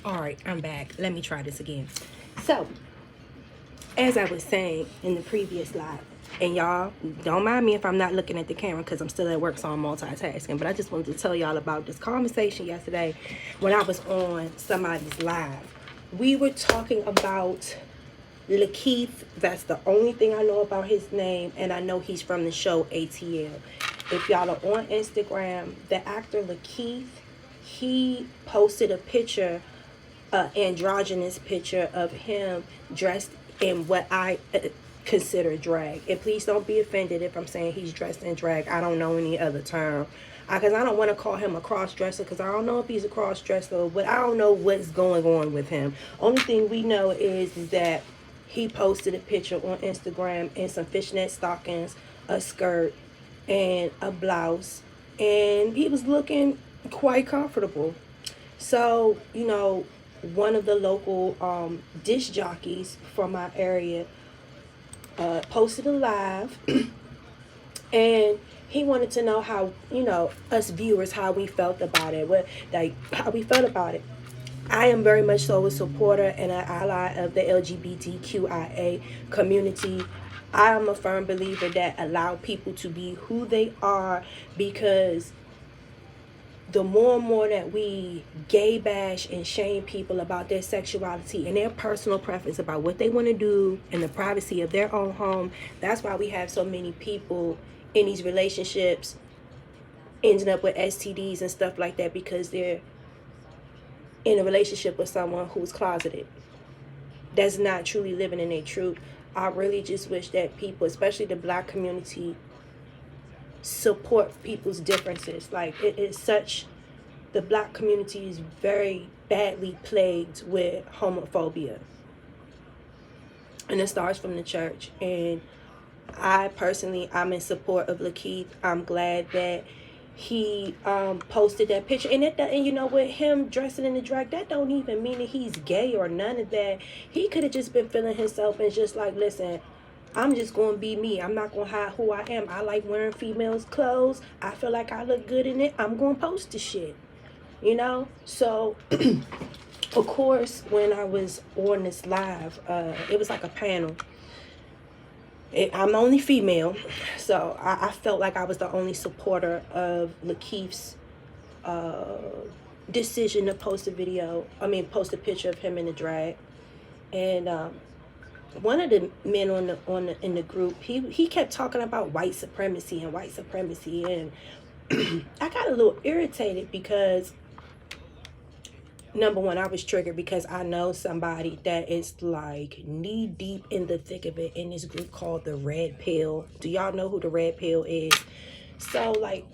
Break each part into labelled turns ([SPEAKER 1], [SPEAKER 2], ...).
[SPEAKER 1] All right, I'm back. Let me try this again. So, as I was saying in the previous live, and y'all don't mind me if I'm not looking at the camera because I'm still at work, so I'm multitasking. But I just wanted to tell y'all about this conversation yesterday when I was on somebody's live. We were talking about Lakeith. That's the only thing I know about his name, and I know he's from the show ATL. If y'all are on Instagram, the actor Lakeith, he posted a picture, androgynous picture of him dressed in what I consider drag. And please don't be offended if I'm saying he's dressed in drag. I don't know any other term. Because I don't want to call him a cross-dresser, because I don't know if he's a cross-dresser, but I don't know what's going on with him. Only thing we know is that he posted a picture on Instagram in some fishnet stockings, a skirt, and a blouse. And he was looking quite comfortable. So, one of the local disc jockeys from my area posted a live and he wanted to know how, us viewers, how we felt about it, how we felt about it. I am very much so a supporter and an ally of the LGBTQIA community. I am a firm believer that allow people to be who they are, because the more and more that we gay bash and shame people about their sexuality and their personal preference about what they want to do in the privacy of their own home, that's why we have so many people in these relationships ending up with STDs and stuff like that, because they're in a relationship with someone who's closeted, that's not truly living in their truth. I really just wish that people, especially the Black community, support people's differences. Like, the Black community is very badly plagued with homophobia, and it starts from the church. And I'm in support of Lakeith. I'm glad that he posted that picture, and you know, with him dressing in the drag, that don't even mean that he's gay or none of that. He could have just been feeling himself and just like, listen, I'm just going to be me. I'm not going to hide who I am. I like wearing females' clothes. I feel like I look good in it. I'm going to post the shit, So, of course, when I was on this live, it was like a panel. I'm the only female, so I felt like I was the only supporter of Lakeith's decision to post a picture of him in the drag. And one of the men in the group, he kept talking about white supremacy, and I got a little irritated because, number one, I was triggered because I know somebody that is like knee deep in the thick of it in this group called the Red Pill. Do y'all know who the Red Pill is? So, like,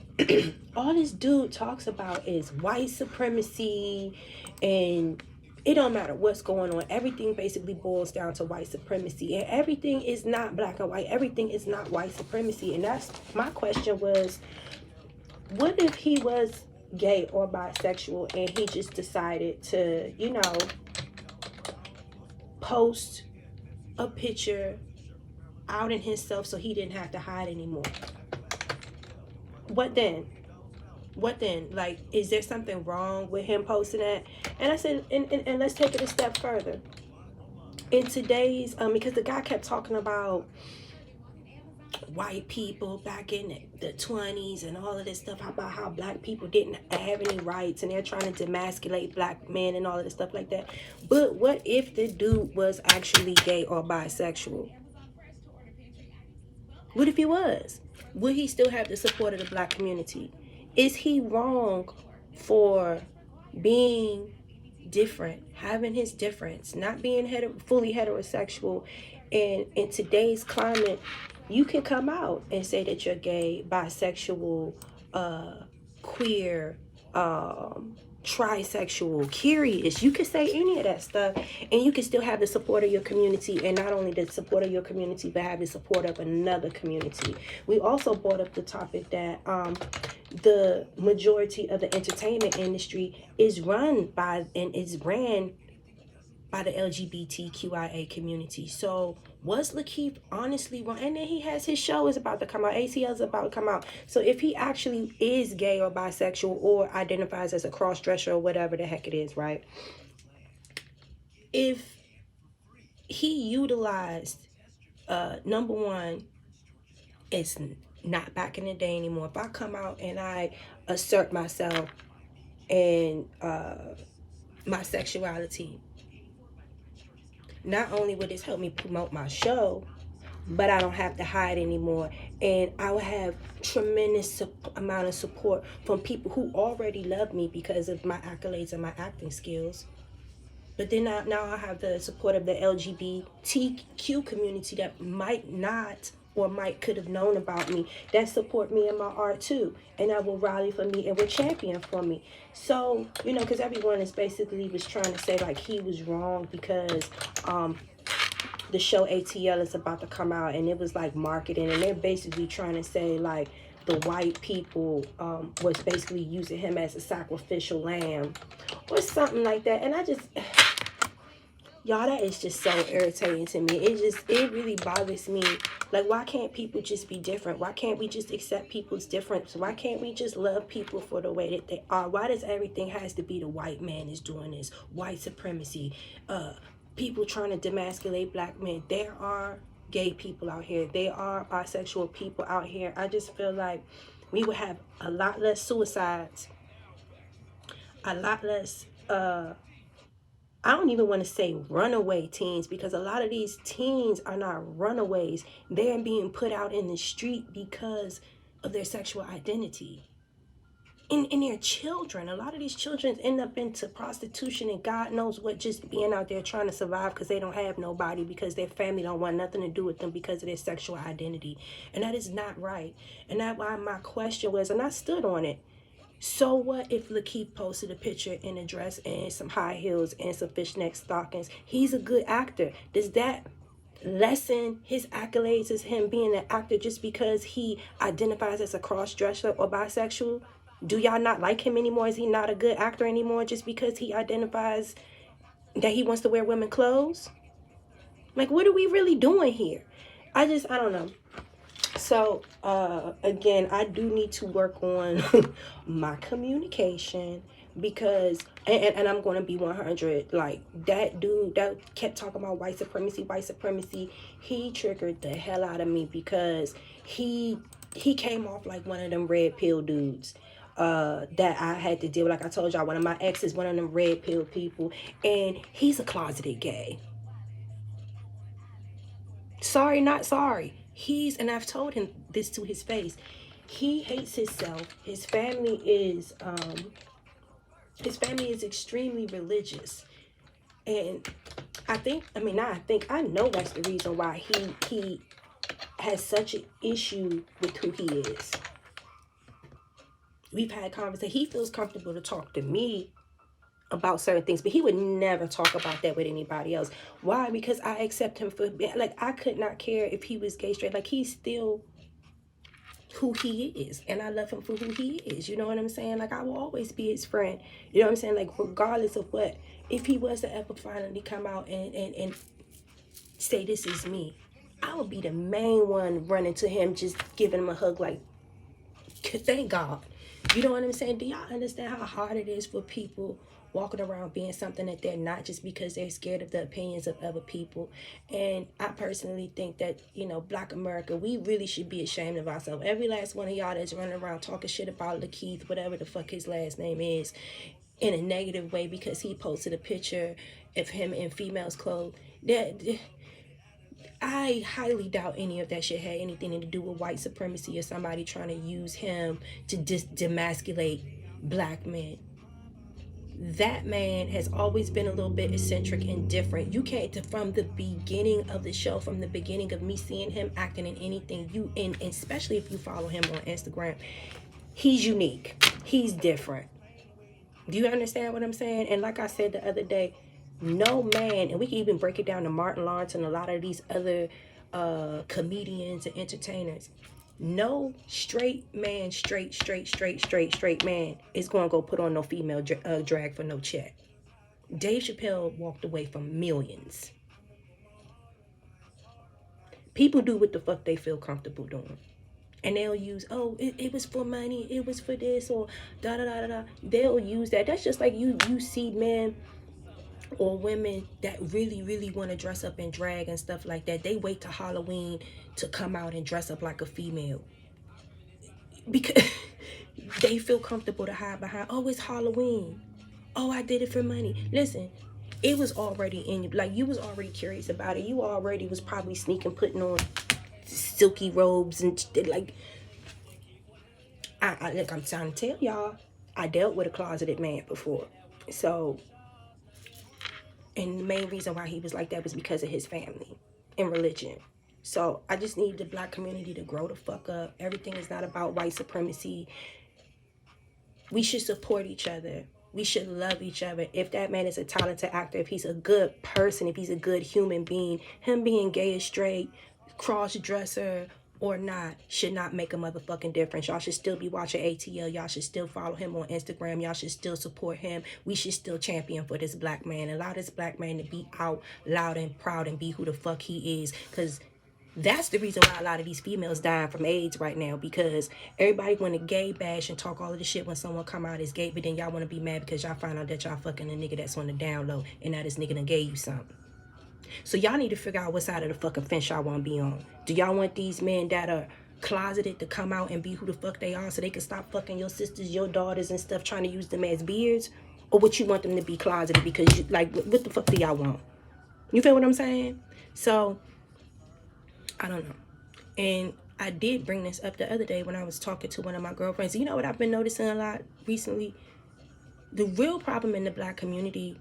[SPEAKER 1] all this dude talks about is white supremacy, and it don't matter what's going on. Everything basically boils down to white supremacy, and everything is not black and white. Everything is not white supremacy. And that's my question was, what if he was gay or bisexual and he just decided to, post a picture out in himself so he didn't have to hide anymore? What then? Like, is there something wrong with him posting that? And I said, and let's take it a step further. In today's, because the guy kept talking about white people back in the 20s and all of this stuff about how black people didn't have any rights, and they're trying to demasculate black men and all of this stuff like that. But what if the dude was actually gay or bisexual? What if he was? Would he still have the support of the black community? Is he wrong for being different, having his difference, not being fully heterosexual? And in today's climate, you can come out and say that you're gay, bisexual, queer, trisexual, curious. You can say any of that stuff, and you can still have the support of your community, and not only the support of your community, but have the support of another community. We also brought up the topic that the majority of the entertainment industry is ran by the LGBTQIA community. So was Lakeith honestly wrong? And then he has his show is about to come out. ATL is about to come out. So if he actually is gay or bisexual or identifies as a cross-dresser or whatever the heck it is, right? if he utilized, number one, it's not back in the day anymore. If I come out and I assert myself and my sexuality, not only would this help me promote my show, but I don't have to hide anymore, and I will have tremendous amount of support from people who already love me because of my accolades and my acting skills. But then now I have the support of the LGBTQ community that might not or might could have known about me, that support me in my art too, and that will rally for me and will champion for me. So, you know, because everyone is basically was trying to say like he was wrong because the show ATL is about to come out, and it was like marketing, and they're basically trying to say like the white people was basically using him as a sacrificial lamb or something like that. And I just, y'all, that is just so irritating to me. It really bothers me. Like, why can't people just be different? Why can't we just accept people's difference? Why can't we just love people for the way that they are? Why does everything has to be the white man is doing this? White supremacy, people trying to demasculate black men. There are gay people out here. There are bisexual people out here. I just feel like we would have a lot less suicides, a lot less, I don't even want to say runaway teens, because a lot of these teens are not runaways. They're being put out in the street because of their sexual identity. And their children, a lot of these children end up into prostitution and God knows what, just being out there trying to survive because they don't have nobody, because their family don't want nothing to do with them because of their sexual identity. And that is not right. And that's why my question was, and I stood on it, so what if Lakeith posted a picture in a dress and some high heels and some fishnet stockings? He's a good actor. Does that lessen his accolades as him being an actor just because he identifies as a cross-dresser or bisexual? Do y'all not like him anymore? Is he not a good actor anymore just because he identifies that he wants to wear women's clothes? Like, what are we really doing here? I don't know. So, again, I do need to work on my communication because, and I'm going to be 100, like, that dude that kept talking about white supremacy, he triggered the hell out of me because he came off like one of them red pill dudes that I had to deal with. Like I told y'all, one of my exes, one of them red pill people, and he's a closeted gay. Sorry, not sorry. And I've told him this to his face, he hates himself. His family is extremely religious. And I know that's the reason why he has such an issue with who he is. We've had conversations. He feels comfortable to talk to me about certain things, but he would never talk about that with anybody else. Why? Because I accept him for, like, I could not care if he was gay, straight. Like, he's still who he is, and I love him for who he is. You know what I'm saying? Like, I will always be his friend. You know what I'm saying? Like, regardless of what, if he was to ever finally come out and say this is me, I would be the main one running to him, just giving him a hug, like, thank God. You know what I'm saying? Do y'all understand how hard it is for people walking around being something that they're not, just because they're scared of the opinions of other people? And I personally think that, you know, Black America, we really should be ashamed of ourselves. Every last one of y'all that's running around talking shit about Lakeith, whatever the fuck his last name is, in a negative way because he posted a picture of him in females' clothes. I highly doubt any of that shit had anything to do with white supremacy or somebody trying to use him to demasculate black men. That man has always been a little bit eccentric and different. You can't, from the beginning of the show, from the beginning of me seeing him acting in anything, and especially if you follow him on Instagram, he's unique. He's different. Do you understand what I'm saying? And like I said the other day, no man, and we can even break it down to Martin Lawrence and a lot of these other comedians and entertainers. No straight man, straight man is going to go put on no female drag for no check. Dave Chappelle walked away from millions. People do what the fuck they feel comfortable doing. And they'll use, oh, it was for money, it was for this, or da da da da da. They'll use that. That's just like you see men or women that really want to dress up in drag and stuff like that, they wait till Halloween to come out and dress up like a female because they feel comfortable to hide behind, oh, it's Halloween, oh, I did it for money. Listen, it was already in you, like, you was already curious about it. You already was probably sneaking, putting on silky robes and like, look, I'm trying to tell y'all, I dealt with a closeted man before. So, and the main reason why he was like that was because of his family and religion. So I just need the black community to grow the fuck up. Everything is not about white supremacy. We should support each other. We should love each other. If that man is a talented actor, if he's a good person, if he's a good human being, him being gay or straight, cross-dresser or not, should not make a motherfucking difference. Y'all should still be watching ATL. Y'all should still follow him on Instagram. Y'all should still support him. We should still champion for this black man. Allow this black man to be out loud and proud and be who the fuck he is. Because that's the reason why a lot of these females dying from AIDS right now, because everybody want to gay bash and talk all of the shit when someone come out as gay, but then y'all want to be mad because y'all find out that y'all fucking a nigga that's on the down low and now this nigga done gave you something. So y'all need to figure out what side of the fucking fence y'all want to be on. Do y'all want these men that are closeted to come out and be who the fuck they are so they can stop fucking your sisters, your daughters and stuff, trying to use them as beards? Or what you want them to be closeted because, you, like, what the fuck do y'all want? You feel what I'm saying? So I don't know. And I did bring this up the other day when I was talking to one of my girlfriends. You know what I've been noticing a lot recently? The real problem in the black community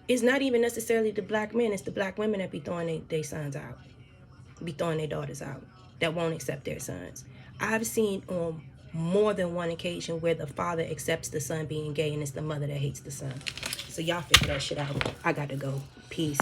[SPEAKER 1] is not even necessarily the black men. It's the black women that be throwing their sons out, be throwing their daughters out, that won't accept their sons. I've seen on more than one occasion where the father accepts the son being gay and it's the mother that hates the son. So y'all figure that shit out. I got to go. Peace.